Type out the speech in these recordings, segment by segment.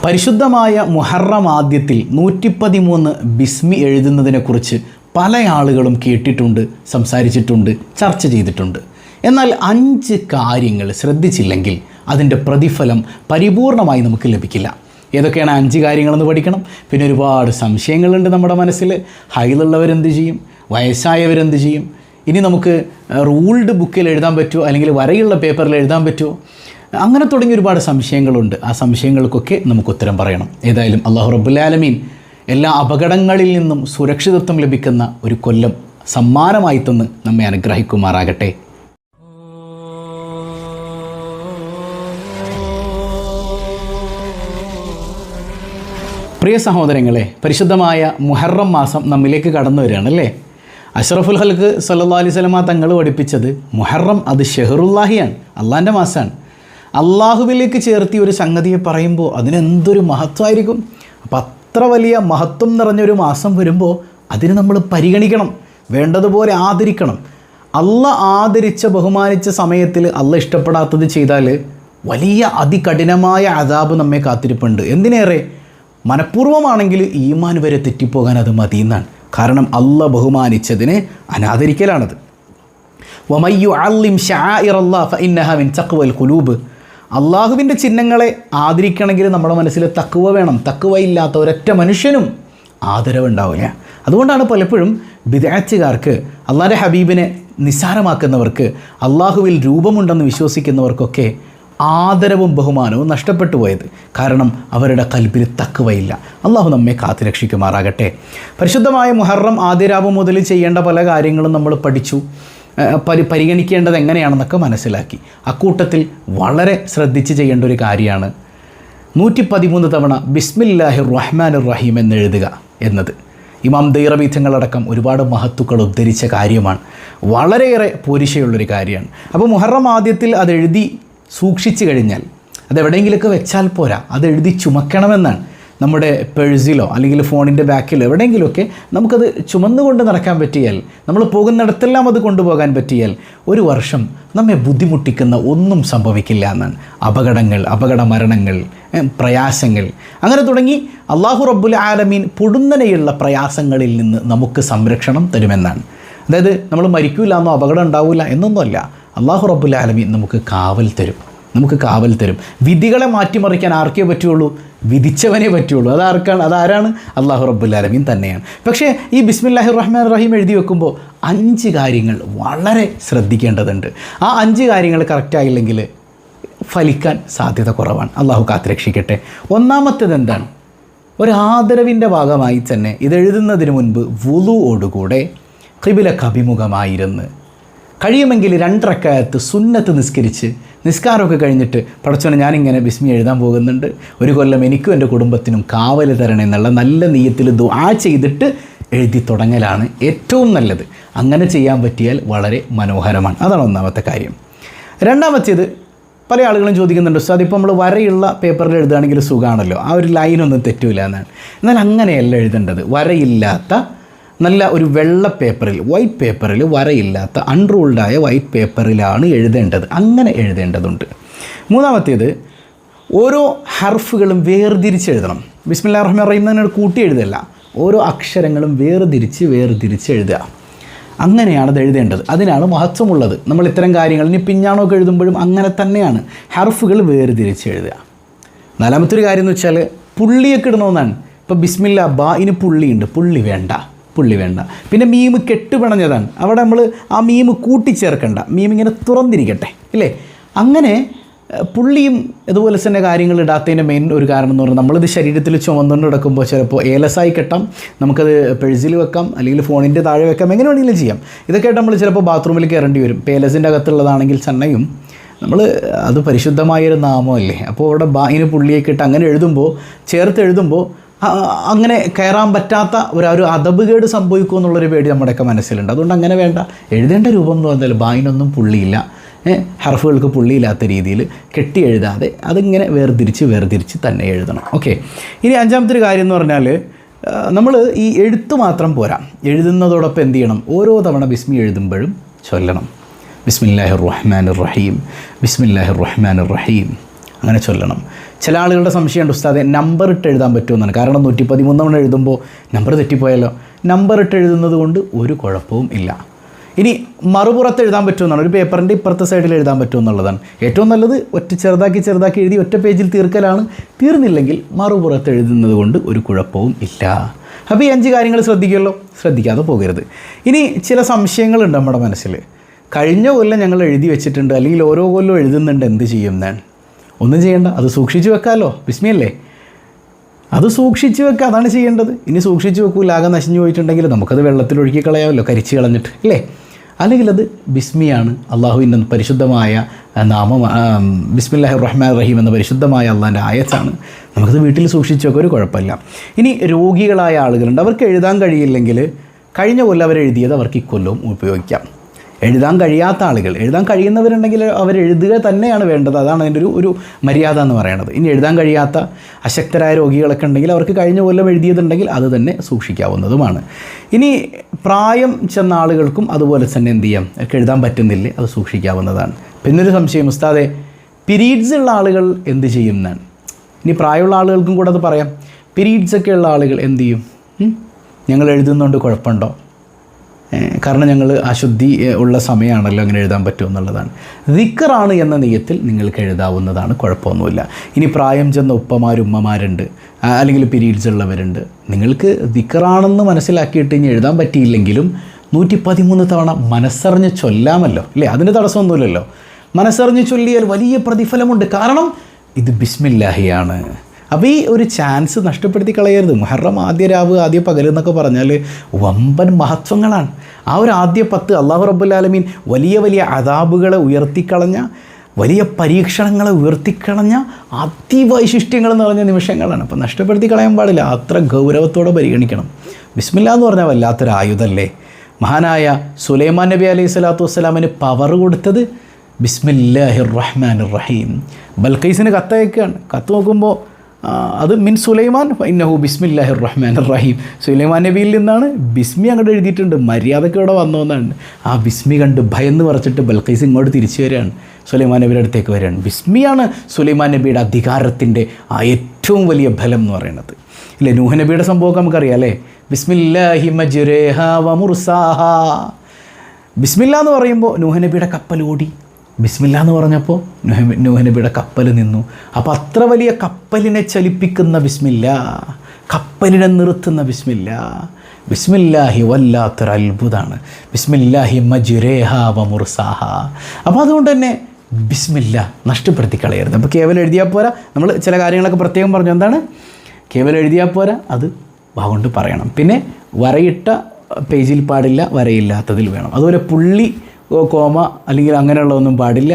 പരിശുദ്ധമായ മുഹറം ആദ്യത്തിൽ 113 ബിസ്മി എഴുതുന്നതിനെക്കുറിച്ച് പല ആളുകളും കേട്ടിട്ടുണ്ട്, സംസാരിച്ചിട്ടുണ്ട്, ചർച്ച ചെയ്തിട്ടുണ്ട്. എന്നാൽ 5 കാര്യങ്ങൾ ശ്രദ്ധിച്ചില്ലെങ്കിൽ അതിൻ്റെ പ്രതിഫലം പരിപൂർണമായി നമുക്ക് ലഭിക്കില്ല. ഏതൊക്കെയാണ് 5 കാര്യങ്ങളെന്ന് പഠിക്കണം. പിന്നെ ഒരുപാട് സംശയങ്ങളുണ്ട് നമ്മുടെ മനസ്സിൽ. ഹൈലുള്ളവരെന്ത് ചെയ്യും, വയസ്സായവരെന്ത് ചെയ്യും, ഇനി നമുക്ക് റൂൾഡ് ബുക്കിൽ എഴുതാൻ പറ്റുമോ അല്ലെങ്കിൽ വരയുള്ള പേപ്പറിൽ എഴുതാൻ പറ്റുമോ, അങ്ങനെ തുടങ്ങി ഒരുപാട് സംശയങ്ങളുണ്ട്. ആ സംശയങ്ങൾക്കൊക്കെ നമുക്ക് ഉത്തരം പറയണം. ഏതായാലും അല്ലാഹു റബ്ബുൽ ആലമീൻ എല്ലാ അപകടങ്ങളിൽ നിന്നും സുരക്ഷിതത്വം ലഭിക്കുന്ന ഒരു കൊല്ലം സമ്മാനമായി തന്ന് നമ്മെ അനുഗ്രഹിക്കുമാറാകട്ടെ. പ്രിയ സഹോദരങ്ങളെ, പരിശുദ്ധമായ മുഹറം മാസം നമ്മിലേക്ക് കടന്നു വരികയാണല്ലേ. അഷ്റഫുൽ ഖൽഖ് സല്ലല്ലാഹു അലൈഹി വസല്ലമ തങ്ങൾ പഠിപ്പിച്ചത് മുഹറം അത് ഷെഹറുല്ലാഹിയാണ്, അള്ളാൻ്റെ മാസമാണ്. അള്ളാഹുവിലേക്ക് ചേർത്തി ഒരു സംഗതിയെ പറയുമ്പോൾ അതിനെന്തൊരു മഹത്വമായിരിക്കും. അപ്പം അത്ര വലിയ മഹത്വം നിറഞ്ഞൊരു മാസം വരുമ്പോൾ അതിന് നമ്മൾ പരിഗണിക്കണം, വേണ്ടതുപോലെ ആദരിക്കണം. അള്ളാഹ് ആദരിച്ച ബഹുമാനിച്ച സമയത്തിൽ അള്ളാഹ് ഇഷ്ടപ്പെടാത്തത് ചെയ്താൽ വലിയ അതികഠിനമായ അദാബ് നമ്മെ കാത്തിരിപ്പുണ്ട്. എന്തിനേറെ മനഃപൂർവ്വമാണെങ്കിൽ ഈമാൻ വരെ തെറ്റിപ്പോകാൻ അത് മതിയെന്നാണ്. കാരണം അള്ളാഹ് ബഹുമാനിച്ചതിനെ അനാദരിക്കലാണത്. വമയ്യു അള്ളിം ശആഇറല്ലാഹ് ഫഇന്നഹാ മിൻ തഖ്വൽ ഖുലൂബ്. അള്ളാഹുവിൻ്റെ ചിഹ്നങ്ങളെ ആദരിക്കണമെങ്കിൽ നമ്മുടെ മനസ്സിൽ തഖ്വ വേണം. തഖ്വ ഇല്ലാത്ത ഒരൊറ്റ മനുഷ്യനും ആദരവുണ്ടാവില്ല. അതുകൊണ്ടാണ് പലപ്പോഴും ബിദ്അത്തുകാർക്ക്, അള്ളാഹുവിൻ്റെ ഹബീബിനെ നിസ്സാരമാക്കുന്നവർക്ക്, അള്ളാഹുവിൽ രൂപമുണ്ടെന്ന് വിശ്വസിക്കുന്നവർക്കൊക്കെ ആദരവും ബഹുമാനവും നഷ്ടപ്പെട്ടു പോയത്. കാരണം അവരുടെ കൽബിൽ തഖ്വയില്ല. അള്ളാഹു നമ്മെ കാത്തുരക്ഷിക്കുമാറാകട്ടെ. പരിശുദ്ധമായ മുഹറം ആദ്യരാവ് മുതൽ ചെയ്യേണ്ട പല കാര്യങ്ങളും നമ്മൾ പഠിച്ചു, പരിഗണിക്കേണ്ടത് എങ്ങനെയാണെന്നൊക്കെ മനസ്സിലാക്കി. അക്കൂട്ടത്തിൽ വളരെ ശ്രദ്ധിച്ച് ചെയ്യേണ്ട ഒരു കാര്യമാണ് 113 തവണ ബിസ്മില്ലാഹിർ റഹ്മാനിർ റഹീം എന്നെഴുതുക എന്നത്. ഇമാം ദൈറബി തങ്ങളടക്കം ഒരുപാട് മഹത്തുക്കൾ ഉദ്ധരിച്ച കാര്യമാണ്. വളരെയേറെ പോരിശയുള്ളൊരു കാര്യമാണ്. അപ്പോൾ മുഹറം ആദ്യത്തിൽ അതെഴുതി സൂക്ഷിച്ചു കഴിഞ്ഞാൽ അതെവിടെയെങ്കിലുമൊക്കെ വെച്ചാൽ പോരാ, അതെഴുതി ചുമക്കണമെന്നാണ്. നമ്മുടെ പേഴ്സിലോ അല്ലെങ്കിൽ ഫോണിൻ്റെ ബാക്കിലോ എവിടെയെങ്കിലുമൊക്കെ നമുക്കത് ചുമന്നുകൊണ്ട് നടക്കാൻ പറ്റിയാൽ, നമ്മൾ പോകുന്നിടത്തെല്ലാം അത് കൊണ്ടുപോകാൻ പറ്റിയാൽ ഒരു വർഷം നമ്മെ ബുദ്ധിമുട്ടിക്കുന്ന ഒന്നും സംഭവിക്കില്ല എന്നാണ്. അപകടങ്ങൾ, അപകട മരണങ്ങൾ, പ്രയാസങ്ങൾ, അങ്ങനെ തുടങ്ങി അല്ലാഹു റബ്ബുൽ ആലമീൻ പൊടുന്നനെയുള്ള പ്രയാസങ്ങളിൽ നിന്ന് നമുക്ക് സംരക്ഷണം തരുമെന്നാണ്. അതായത് നമ്മൾ മരിക്കില്ല എന്നോ അപകടം ഉണ്ടാവില്ല എന്നൊന്നുമല്ല. അല്ലാഹു റബ്ബുൽ ആലമീൻ നമുക്ക് കാവൽ തരും. വിധികളെ മാറ്റിമറിക്കാൻ ആർക്കേ പറ്റുള്ളൂ? വിധിച്ചവനേ പറ്റുള്ളൂ. അതാരാണ്? അല്ലാഹു റബ്ബുൽ ആലമീൻ തന്നെയാണ്. പക്ഷേ ഈ ബിസ്മില്ലാഹിർ റഹ്മാനിർ റഹീം എഴുതി വെക്കുമ്പോൾ 5 കാര്യങ്ങൾ വളരെ ശ്രദ്ധിക്കേണ്ടതുണ്ട്. ആ 5 കാര്യങ്ങൾ കറക്റ്റായില്ലെങ്കിൽ ഫലിക്കാൻ സാധ്യത കുറവാണ്. അല്ലാഹു കാത്തുരക്ഷിക്കട്ടെ. ഒന്നാമത്തേത് എന്താണ്? ഒരു ആദരവിൻ്റെ ഭാഗമായി തന്നെ ഇതെഴുതുന്നതിന് മുൻപ് വുളുവോടുകൂടെ ഖിബിലക്ക് അഭിമുഖമായിരുന്ന് കഴിയുമെങ്കിൽ 2 റക്അത്ത് സുന്നത്ത് നിസ്കരിച്ച്, നിസ്കാരമൊക്കെ കഴിഞ്ഞിട്ട് പടച്ചോനെ ഞാനിങ്ങനെ ബിസ്മി എഴുതാൻ പോകുന്നുണ്ട്, ഒരു കൊല്ലം എനിക്കും എൻ്റെ കുടുംബത്തിനും കാവൽ തരണേ എന്നുള്ള നല്ല നിയ്യത്തിൽ ദുആ ചെയ്തിട്ട് എഴുതി തുടങ്ങലാണ് ഏറ്റവും നല്ലത്. അങ്ങനെ ചെയ്യാൻ പറ്റിയാൽ വളരെ മനോഹരമാണ്. അതാണ് ഒന്നാമത്തെ കാര്യം. രണ്ടാമത്തേത്, പല ആളുകളും ചോദിക്കുന്നുണ്ട്, ഉസ്താദ് ഇപ്പോൾ നമ്മൾ വരയുള്ള പേപ്പറിൽ എഴുതുകയാണെങ്കിൽ സുഖമാണല്ലോ, ആ ഒരു ലൈനൊന്നും തെറ്റില്ല എന്നാണ്. എന്നാൽ അങ്ങനെയല്ല എഴുതേണ്ടത്. വരയില്ലാത്ത നല്ല ഒരു വെള്ള പേപ്പറിൽ, വൈറ്റ് പേപ്പറിൽ, വരയില്ലാത്ത അൺറൂൾഡായ വൈറ്റ് പേപ്പറിലാണ് എഴുതേണ്ടത്. അങ്ങനെ എഴുതേണ്ടതുണ്ട്. മൂന്നാമത്തേത്, ഓരോ ഹർഫുകളും വേർതിരിച്ച് എഴുതണം. ബിസ്മില്ലാഹിർ റഹ്മാനിർ റഹീം തന്നെ കൂട്ടി എഴുതല്ല, ഓരോ അക്ഷരങ്ങളും വേർതിരിച്ച് എഴുതുക. അങ്ങനെയാണത് എഴുതേണ്ടത്. അതിനാണ് മഹത്വമുള്ളത്. നമ്മൾ ഇത്തരം കാര്യങ്ങൾ ഇനി പിഞ്ഞാണൊക്കെ എഴുതുമ്പോഴും അങ്ങനെ തന്നെയാണ്, ഹർഫുകൾ വേർതിരിച്ച് എഴുതുക. നാലാമത്തെ ഒരു കാര്യം എന്ന് വെച്ചാൽ പുള്ളിയൊക്കെ ഇടണമെന്നാണ്. ഇപ്പോൾ ബിസ്മില്ല ബാ ഇനി പുള്ളിയുണ്ട്, പുള്ളി വേണ്ട. പിന്നെ മീമ് കെട്ടുപിണഞ്ഞതാണ്, അവിടെ നമ്മൾ ആ മീമ് കൂട്ടിച്ചേർക്കണ്ട, മീം ഇങ്ങനെ തുറന്നിരിക്കട്ടെ ഇല്ലേ. അങ്ങനെ പുള്ളിയും ഇതുപോലെ തന്നെ കാര്യങ്ങൾ ഇടാത്തതിൻ്റെ മെയിൻ ഒരു കാരണം എന്ന് പറഞ്ഞാൽ നമ്മളിത് ശരീരത്തിൽ ചുമന്നുകൊണ്ട് കിടക്കുമ്പോൾ ചിലപ്പോൾ ഏലസായി കെട്ടാം, നമുക്കത് പെഴ്സിൽ വെക്കാം, അല്ലെങ്കിൽ ഫോണിൻ്റെ താഴെ വെക്കാം, എങ്ങനെ വേണമെങ്കിലും ചെയ്യാം. ഇതൊക്കെ ആയിട്ട് നമ്മൾ ചിലപ്പോൾ ബാത്റൂമിൽ കയറേണ്ടി വരും. പേലസിൻ്റെ അകത്തുള്ളതാണെങ്കിൽ തന്നെയും നമ്മൾ അത് പരിശുദ്ധമായൊരു നാമമല്ലേ. അപ്പോൾ അവിടെ ബായിന് പുള്ളിയൊക്കെ ഇട്ട് അങ്ങനെ എഴുതുമ്പോൾ, ചേർത്ത് എഴുതുമ്പോൾ അങ്ങനെ കയറാൻ പറ്റാത്ത ഒരു അതബുകേട് സംഭവിക്കുമോ എന്നുള്ളൊരു പേടി നമ്മുടെയൊക്കെ മനസ്സിലുണ്ട്. അതുകൊണ്ട് അങ്ങനെ വേണ്ട. എഴുതേണ്ട രൂപം എന്ന് പറഞ്ഞാൽ ബായിനൊന്നും പുള്ളിയില്ല, ഹർഫുകൾക്ക് പുള്ളിയില്ലാത്ത രീതിയിൽ കെട്ടി എഴുതാതെ അതിങ്ങനെ വേർതിരിച്ച് തന്നെ എഴുതണം. ഓക്കെ. ഇനി 5ാമത്തെ ഒരു കാര്യം എന്ന് പറഞ്ഞാൽ, നമ്മൾ ഈ എഴുത്ത് മാത്രം പോരാ, എഴുതുന്നതോടൊപ്പം എന്ത് ചെയ്യണം? ഓരോ തവണ ബിസ്മി എഴുതുമ്പോഴും ചൊല്ലണം. ബിസ്മില്ലാഹിർ റഹ്മാനിർ റഹീം, ബിസ്മില്ലാഹിർ റഹ്മാനിർ റഹീം അങ്ങനെ ചൊല്ലണം. ചില ആളുകളുടെ സംശയമുണ്ട്, ഉസ്താദെ നമ്പർ ഇട്ട് എഴുതാൻ പറ്റുമെന്നാണ്. കാരണം 113 എഴുതുമ്പോൾ നമ്പർ തെറ്റിപ്പോയാലോ. നമ്പർ ഇട്ട് എഴുതുന്നത് കൊണ്ട് ഒരു കുഴപ്പവും ഇല്ല. ഇനി മറുപുറത്ത് എഴുതാൻ പറ്റുമെന്നാണ്, ഒരു പേപ്പറിൻ്റെ ഇപ്പുറത്തെ സൈഡിൽ എഴുതാൻ പറ്റുമെന്നുള്ളതാണ്. ഏറ്റവും നല്ലത് ചെറുതാക്കി എഴുതി ഒറ്റ പേജിൽ തീർക്കലാണ്. തീർന്നില്ലെങ്കിൽ മറുപുറത്ത് എഴുതുന്നത് കൊണ്ട് ഒരു കുഴപ്പവും ഇല്ല. അപ്പോൾ ഈ 5 കാര്യങ്ങൾ ശ്രദ്ധിക്കുമല്ലോ, ശ്രദ്ധിക്കാതെ പോകരുത്. ഇനി ചില സംശയങ്ങളുണ്ട് നമ്മുടെ മനസ്സിൽ. കഴിഞ്ഞ കൊല്ലം ഞങ്ങൾ എഴുതി വെച്ചിട്ടുണ്ട്, അല്ലെങ്കിൽ ഓരോ കൊല്ലം എഴുതുന്നുണ്ട്, എന്ത് ചെയ്യും ഞാൻ? ഒന്നും ചെയ്യേണ്ട, അത് സൂക്ഷിച്ച് വെക്കാമല്ലോ. ബിസ്മിയല്ലേ, അത് സൂക്ഷിച്ച് വെക്കുക, അതാണ് ചെയ്യേണ്ടത്. ഇനി സൂക്ഷിച്ച് വെക്കൂല, ആകെ നശിഞ്ഞു പോയിട്ടുണ്ടെങ്കിൽ നമുക്കത് വെള്ളത്തിൽ ഒഴുക്കി കളയാമല്ലോ, കരിച്ച് കളഞ്ഞിട്ട് അല്ലേ. അല്ലെങ്കിൽ അത് ബിസ്മിയാണ്, അള്ളാഹുവിൻ്റെ പരിശുദ്ധമായ നാമം, ബിസ്മില്ലാഹിർ റഹ്മാൻ റഹീം എന്ന പരിശുദ്ധമായ അള്ളാഹിൻ്റെ ആയത്താണ്. നമുക്കത് വീട്ടിൽ സൂക്ഷിച്ച് വെക്കുക, ഒരു കുഴപ്പമില്ല. ഇനി രോഗികളായ ആളുകളുണ്ട്, അവർക്ക് എഴുതാൻ കഴിയില്ലെങ്കിൽ കഴിഞ്ഞ കൊല്ലം അവരെഴുതിയത് അവർക്ക് ഇക്കൊല്ലവും ഉപയോഗിക്കാം. എഴുതാൻ കഴിയാത്ത ആളുകൾ, എഴുതാൻ കഴിയുന്നവരുണ്ടെങ്കിൽ അവരെഴുതുക തന്നെയാണ് വേണ്ടത്. അതാണ് അതിൻ്റെ ഒരു മര്യാദ എന്ന് പറയുന്നത്. ഇനി എഴുതാൻ കഴിയാത്ത അശക്തരായ രോഗികളൊക്കെ ഉണ്ടെങ്കിൽ അവർക്ക് കഴിഞ്ഞ കൊല്ലം എഴുതിയതുണ്ടെങ്കിൽ അത് തന്നെ സൂക്ഷിക്കാവുന്നതുമാണ്. ഇനി പ്രായം ചെന്ന ആളുകൾക്കും അതുപോലെ തന്നെ എന്ത് ചെയ്യാം, എഴുതാൻ പറ്റുന്നില്ലേ, അത് സൂക്ഷിക്കാവുന്നതാണ്. പിന്നൊരു സംശയം, ഉസ്താദെ പീരീഡ്സ് ഉള്ള ആളുകൾ എന്ത് ചെയ്യും എന്നാണ്. ഇനി പ്രായമുള്ള ആളുകൾക്കും കൂടെ അത് പറയാം. പീരീഡ്സൊക്കെ ഉള്ള ആളുകൾ എന്ത് ചെയ്യും? ഞങ്ങൾ എഴുതുന്നതുകൊണ്ട് കുഴപ്പമുണ്ടോ? കാരണം ഞങ്ങൾ അശുദ്ധി ഉള്ള സമയമാണല്ലോ, അങ്ങനെ എഴുതാൻ പറ്റുമെന്നുള്ളതാണ്. ദിക്റാണ് എന്ന നിയത്തിൽ നിങ്ങൾക്ക് എഴുതാവുന്നതാണ്, കുഴപ്പമൊന്നുമില്ല. ഇനി പ്രായം ചെന്ന ഉമ്മമാരുണ്ട്, അല്ലെങ്കിൽ പീരീഡ്സ് ഉള്ളവരുണ്ട്, നിങ്ങൾക്ക് ദിക്റാണെന്ന് മനസ്സിലാക്കിയിട്ട് ഇനി എഴുതാൻ പറ്റിയില്ലെങ്കിലും 113 തവണ മനസ്സറിഞ്ഞ് ചൊല്ലാമല്ലോ, അല്ലേ? അതിന് തടസ്സമൊന്നുമില്ലല്ലോ. മനസ്സറിഞ്ഞ് ചൊല്ലിയാൽ വലിയ പ്രതിഫലമുണ്ട്. കാരണം ഇത് ബിസ്മില്ലാഹിയാണ്. അപ്പോൾ ഈ ഒരു ചാൻസ് നഷ്ടപ്പെടുത്തി കളയരുത്. മുഹറം ആദ്യ രാവ് ആദ്യ പകൽ എന്നൊക്കെ പറഞ്ഞാൽ വമ്പൻ മഹത്വങ്ങളാണ്. ആ ഒരു ആദ്യ 10 അല്ലാഹു റബ്ബുൽ ആലമീൻ വലിയ വലിയ അദാബുകളെ ഉയർത്തിക്കളഞ്ഞ, വലിയ പരീക്ഷണങ്ങളെ ഉയർത്തിക്കളഞ്ഞ അതിവൈശിഷ്ട്യങ്ങൾ നിറഞ്ഞ നിമിഷങ്ങളാണ്. അപ്പോൾ നഷ്ടപ്പെടുത്തി കളയാൻ പാടില്ല, അത്ര ഗൗരവത്തോടെ പരിഗണിക്കണം. ബിസ്മില്ലാ എന്ന് പറഞ്ഞാൽ വല്ലാത്തൊരു ആയുധമല്ലേ. മഹാനായ സുലൈമാൻ നബി അലൈഹി സ്വലാത്തു വസ്സലാമിന് പവർ കൊടുത്തത് ബിസ്മില്ലാഹിർ റഹ്മാനിർ റഹീം. ബൽഖീസിന് കത്തയക്കുകയാണ്. കത്ത് നോക്കുമ്പോൾ അത് മിൻ സുലൈമാൻ ഇന്നഹു ബിസ്മില്ലാഹിർ റഹ്മാനിർ റഹീം. സുലൈമാൻ നബിയിൽ നിന്നാണ്. ബിസ്മി അങ്ങോട്ട് എഴുതിയിട്ടുണ്ട്, മര്യാദയ്ക്ക് ഇവിടെ വന്നതെന്നാണ്. ആ ബിസ്മി കണ്ട് ഭയന്ന് പറിച്ചിട്ട് ബൽഖീസ് ഇങ്ങോട്ട് തിരിച്ചു വരികയാണ്, സുലൈമാൻ നബിയുടെ അടുത്തേക്ക് വരികയാണ്. ബിസ്മിയാണ് സുലൈമാൻ നബിയുടെ അധികാരത്തിൻ്റെ ആ ഏറ്റവും വലിയ ബലം എന്ന് പറയുന്നത്. ഇല്ലേ, നൂഹ് നബിയുടെ സംഭവമൊക്കെ നമുക്കറിയാം അല്ലേ. ബിസ്മില്ലാഹി മജ്റേഹാ വമുർസാഹാ. ബിസ്മില്ലാ എന്ന് പറയുമ്പോൾ നൂഹ് നബിയുടെ കപ്പൽ ഓടി. ബിസ്മില്ലാ എന്ന് പറഞ്ഞപ്പോൾ നൂഹ് നബിയുടെ കപ്പൽ നിന്നു. അപ്പോൾ അത്ര വലിയ കപ്പലിനെ ചലിപ്പിക്കുന്ന ബിസ്മില്ലാ, കപ്പലിനെ നിർത്തുന്ന ബിസ്മില്ലാ. ബിസ്മില്ലാഹി വല്ലാത്തൊരു അത്ഭുതമാണ്. ബിസ്മില്ലാഹി മജ്റേഹാ വമുർസാഹാ. അപ്പോൾ അതുകൊണ്ട് തന്നെ ബിസ്മില്ല നഷ്ടപ്പെടുത്തി കളയരുത്. അപ്പോൾ കേവലം എഴുതിയാൽ പോരാ, നമ്മൾ ചില കാര്യങ്ങളൊക്കെ പ്രത്യേകം പറഞ്ഞു. എന്താണ് കേവലം എഴുതിയാൽ പോരാ, അത് വാഗൊണ്ട് പറയണം. പിന്നെ വരയിട്ട പേജിൽ പാടില്ല, വരയില്ലാത്തതിൽ വേണം. അതുപോലെ പുള്ളി കോമ അല്ലെങ്കിൽ അങ്ങനെയുള്ളതൊന്നും പാടില്ല.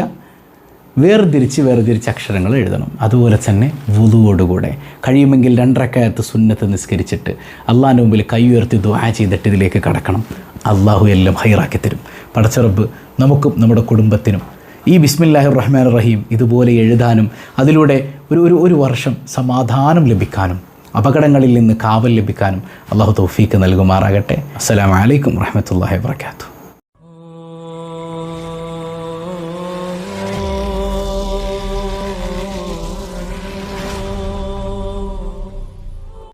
വേർതിരിച്ച് അക്ഷരങ്ങൾ എഴുതണം. അതുപോലെ തന്നെ വുളുവോടുകൂടെ കഴിയുമെങ്കിൽ 2 റക്അത്ത് സുന്നത്ത് നിസ്കരിച്ചിട്ട് അള്ളാഹിൻ്റെ മുമ്പിൽ കൈ ഉയർത്തി ദുആ ചെയ്തിട്ട് ഇതിലേക്ക് കടക്കണം. അള്ളാഹു എല്ലാം ഹൈറാക്കി തരും. പടച്ച റബ്ബ് നമുക്കും നമ്മുടെ കുടുംബത്തിനും ഈ ബിസ്മില്ലാഹിർ റഹ്മാനിർ റഹീം ഇതുപോലെ എഴുതാനും അതിലൂടെ ഒരു വർഷം സമാധാനം ലഭിക്കാനും അപകടങ്ങളിൽ നിന്ന് കാവൽ ലഭിക്കാനും അള്ളാഹു തൗഫീക്ക് നൽകുമാറാകട്ടെ. അസ്സലാമു അലൈക്കും വറഹ്മത്തുള്ളാഹി വബറകാതുഹു.